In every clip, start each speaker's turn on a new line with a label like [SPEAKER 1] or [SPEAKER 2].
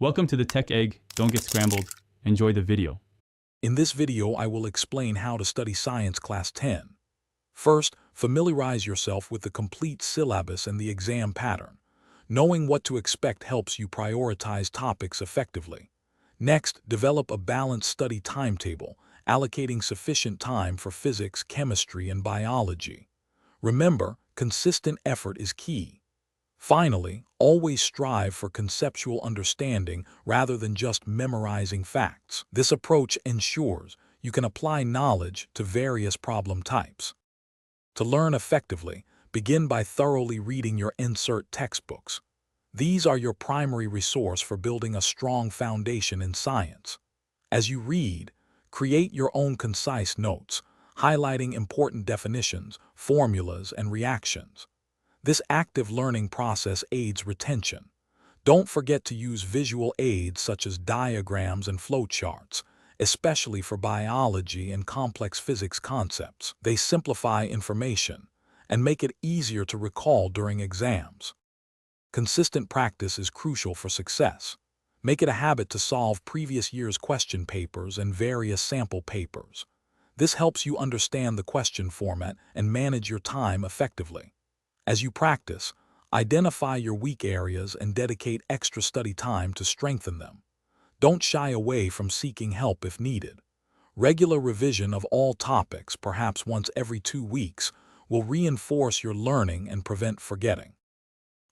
[SPEAKER 1] Welcome to the Tech Egg. Don't get scrambled. Enjoy the video.
[SPEAKER 2] In this video, I will explain how to study Science Class 10. First, familiarize yourself with the complete syllabus and the exam pattern. Knowing what to expect helps you prioritize topics effectively. Next, develop a balanced study timetable, allocating sufficient time for physics, chemistry, and biology. Remember, consistent effort is key. Finally, always strive for conceptual understanding rather than just memorizing facts. This approach ensures you can apply knowledge to various problem types. To learn effectively, begin by thoroughly reading your insert textbooks. These are your primary resource for building a strong foundation in science. As you read, create your own concise notes, highlighting important definitions, formulas, and reactions. This active learning process aids retention. Don't forget to use visual aids such as diagrams and flowcharts, especially for biology and complex physics concepts. They simplify information and make it easier to recall during exams. Consistent practice is crucial for success. Make it a habit to solve previous year's question papers and various sample papers. This helps you understand the question format and manage your time effectively. As you practice, identify your weak areas and dedicate extra study time to strengthen them. Don't shy away from seeking help if needed. Regular revision of all topics, perhaps once every 2 weeks, will reinforce your learning and prevent forgetting.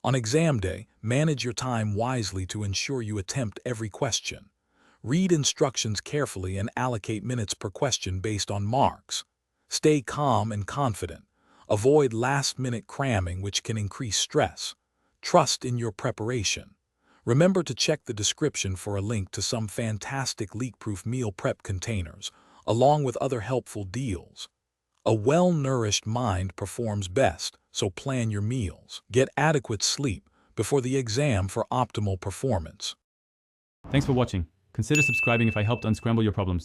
[SPEAKER 2] On exam day, manage your time wisely to ensure you attempt every question. Read instructions carefully and allocate minutes per question based on marks. Stay calm and confident. Avoid last-minute cramming, which can increase stress. Trust in your preparation. Remember to check the description for a link to some fantastic leak-proof meal prep containers, along with other helpful deals. A well-nourished mind performs best, so plan your meals. Get adequate sleep before the exam for optimal performance.
[SPEAKER 1] Thanks for watching. Consider subscribing if I helped unscramble your problems.